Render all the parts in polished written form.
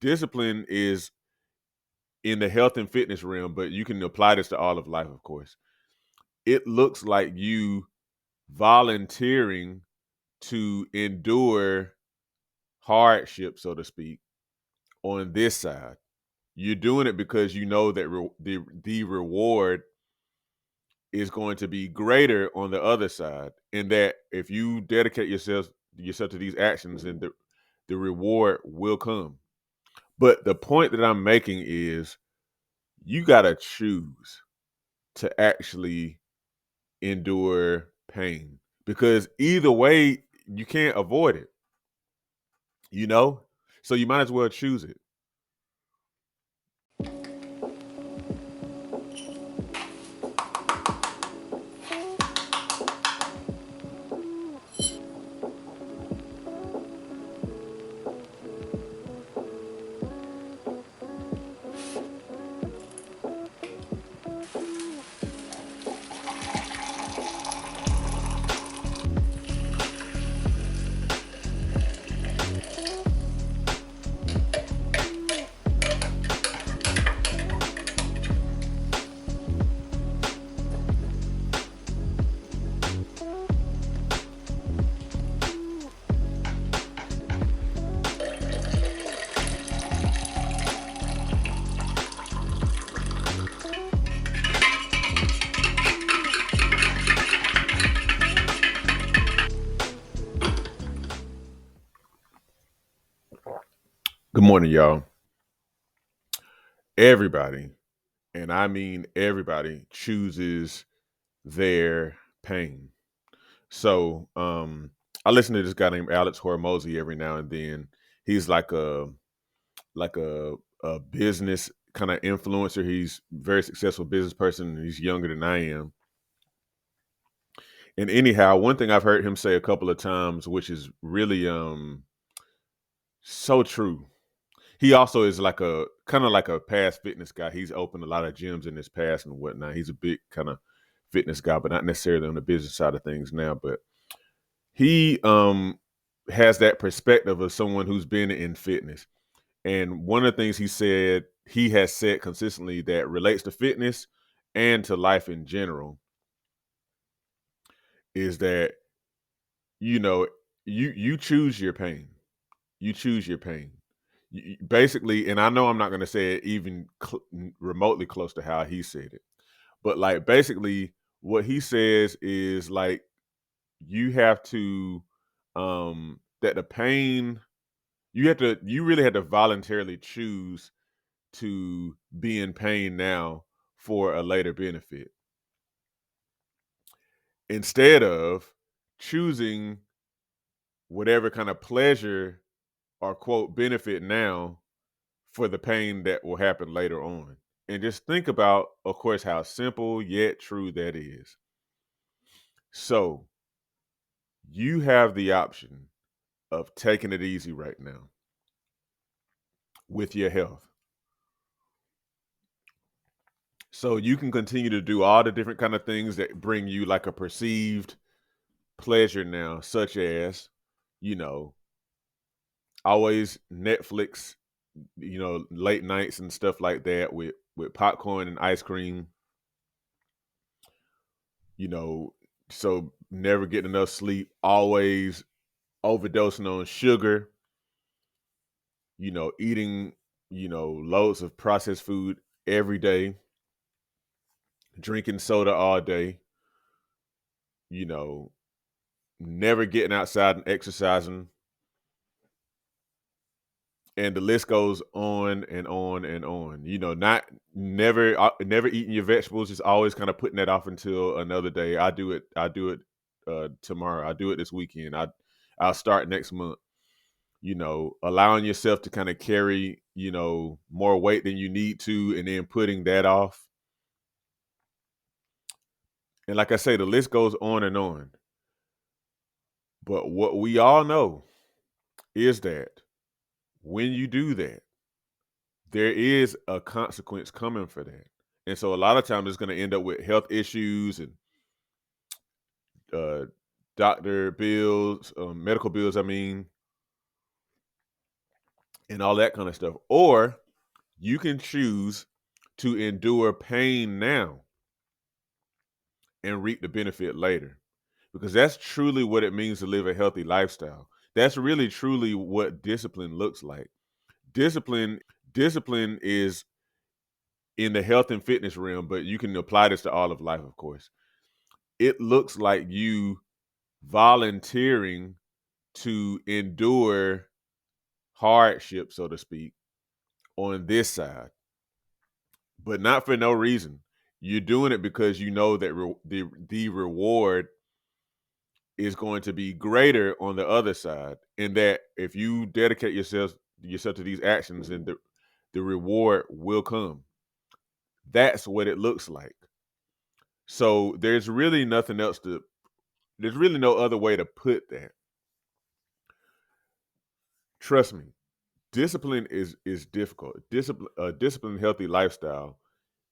discipline is in the health and fitness realm, but you can apply this to all of life, of course. It looks like you volunteering to endure hardship, so to speak, on this side. You're doing it because you know that the reward is going to be greater on the other side, and that if you dedicate yourself to these actions, then the reward will come. But the point that I'm making is you got to choose to actually endure pain, because either way you can't avoid it, you know? So you might as well choose it. Good morning, y'all. Everybody, and I mean everybody, chooses their pain. So I listen to this guy named Alex Hormozy every now and then. He's like a business kind of influencer. He's a very successful business person, and he's younger than I am. And anyhow, one thing I've heard him say a couple of times, which is really so true. He also is like a kind of like a past fitness guy. He's opened a lot of gyms in his past and whatnot. He's a big kind of fitness guy, but not necessarily on the business side of things now. But he has that perspective of someone who's been in fitness. And one of the things he has said consistently that relates to fitness and to life in general is that, you know, you choose your pain. You choose your pain. Basically, and I know I'm not going to say it even remotely close to how he said it, but like basically what he says is like you have to that the pain you really had to voluntarily choose to be in pain now for a later benefit, instead of choosing whatever kind of pleasure or quote benefit now for the pain that will happen later on. And just think about, of course, how simple yet true that is. So you have the option of taking it easy right now with your health. So you can continue to do all the different kind of things that bring you like a perceived pleasure now, such as, you know, always Netflix, late nights and stuff like that with popcorn and ice cream, you know, so never getting enough sleep, always overdosing on sugar, eating, loads of processed food every day, drinking soda all day, you know, never getting outside and exercising, and the list goes on and on and on. Not never eating your vegetables, just always kind of putting that off until another day. I do it tomorrow. I do it this weekend. I'll start next month. Allowing yourself to kind of carry, more weight than you need to, and then putting that off. And like I say, the list goes on and on. But what we all know is that when you do that, there is a consequence coming for that. And so a lot of times it's going to end up with health issues and uh, doctor bills, medical bills, I mean, and all that kind of stuff. Or you can choose to endure pain now and reap the benefit later. Because that's truly what it means to live a healthy lifestyle. That's really truly what discipline looks like. Discipline is in the health and fitness realm, but you can apply this to all of life, of course. It looks like you volunteering to endure hardship, so to speak, on this side, but not for no reason. You're doing it because you know that the reward is going to be greater on the other side, and that if you dedicate yourself to these actions, then the reward will come. That's what it looks like. So there's really no other way to put that. Trust me, discipline is difficult. Disciplined healthy lifestyle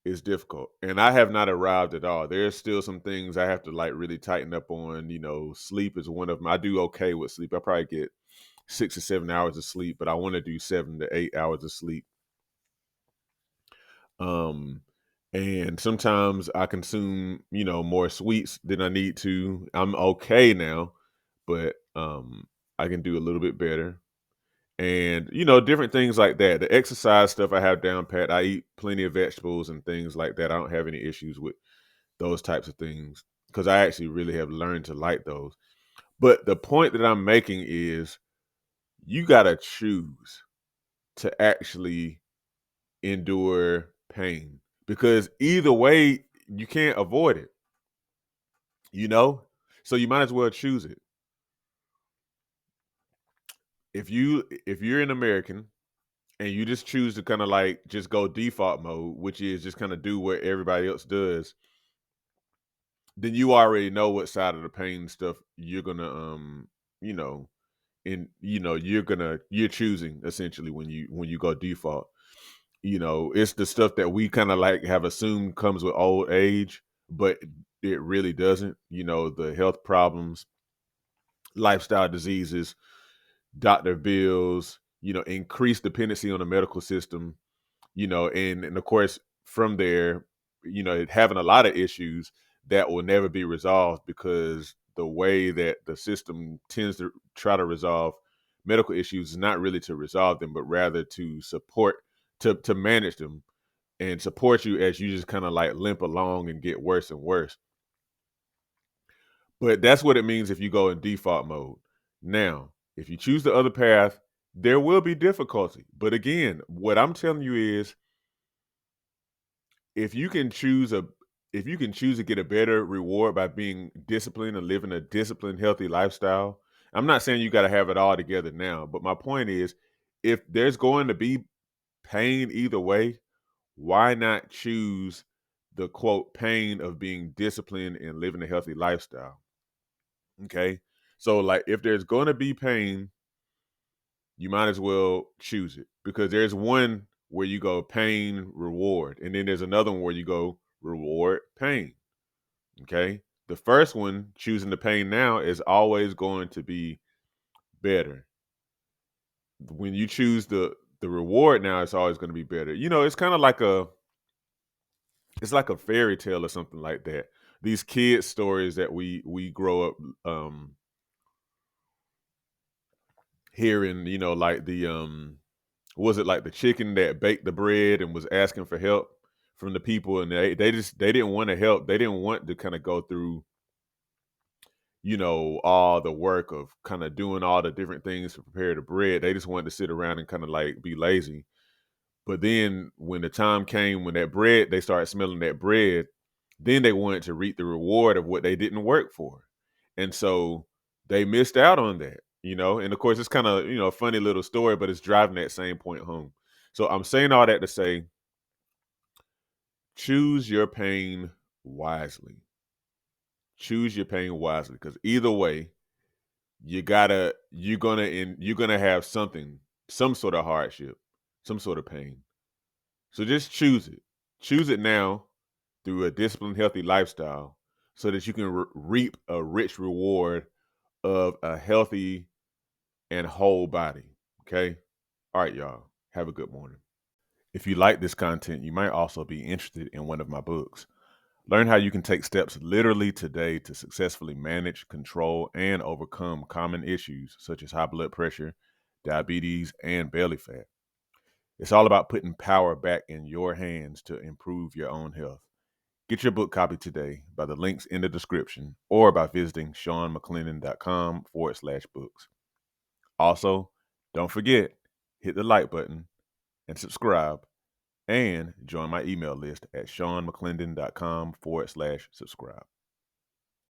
is difficult, and I have not arrived at all. There's still some things I have to like really tighten up on. Sleep is one of them. I do okay with sleep. I probably get 6 or 7 hours of sleep, but I want to do 7 to 8 hours of sleep. Um, and sometimes I consume, more sweets than I need to. I'm okay now, but I can do a little bit better. And different things like that. The exercise stuff I have down pat. I eat plenty of vegetables and things like that. I don't have any issues with those types of things because I actually really have learned to like those. But the point that I'm making is you got to choose to actually endure pain because either way, you can't avoid it, you know? So you might as well choose it. If you're an American and you just choose to kind of like just go default mode, which is just kind of do what everybody else does, then you already know what side of the pain stuff you're gonna you know, you're choosing essentially when you go default. It's the stuff that we kind of like have assumed comes with old age, but it really doesn't. The health problems, lifestyle diseases, doctor bills, increased dependency on the medical system, and of course from there, having a lot of issues that will never be resolved because the way that the system tends to try to resolve medical issues is not really to resolve them, but rather to support to manage them and support you as you just kind of like limp along and get worse and worse. But that's what it means if you go in default mode. Now, if you choose the other path, there will be difficulty. But again, what I'm telling you is if you can choose a if you can choose to get a better reward by being disciplined and living a disciplined, healthy lifestyle, I'm not saying you got to have it all together now, but my point is if there's going to be pain either way, why not choose the quote pain of being disciplined and living a healthy lifestyle? Okay. So like if there's going to be pain, you might as well choose it because there's one where you go pain, reward, and then there's another one where you go reward, pain. Okay. The first one, choosing the pain now, is always going to be better. When you choose the reward now, it's always going to be better. It's kind of like it's like a fairy tale or something like that. These kids stories that we grow up hearing, like the was it like the chicken that baked the bread and was asking for help from the people, and they didn't want to help. They didn't want to kind of go through, all the work of kind of doing all the different things to prepare the bread. They just wanted to sit around and kind of like be lazy. But then when the time came when they started smelling that bread, then they wanted to reap the reward of what they didn't work for. And so they missed out on that. And of course it's kind of, a funny little story, but it's driving that same point home. So I'm saying all that to say, choose your pain wisely. Choose your pain wisely because either way, you're gonna have something, some sort of hardship, some sort of pain. So just choose it. Choose it now through a disciplined, healthy lifestyle so that you can reap a rich reward of a healthy and whole body. Okay. All right, y'all. Have a good morning. If you like this content, you might also be interested in one of my books. Learn how you can take steps literally today to successfully manage, control, and overcome common issues such as high blood pressure, diabetes, and belly fat. It's all about putting power back in your hands to improve your own health. Get your book copy today by the links in the description or by visiting seanmcclennan.com/books. Also, don't forget, hit the like button and subscribe, and join my email list at seanmcclendon.com/subscribe.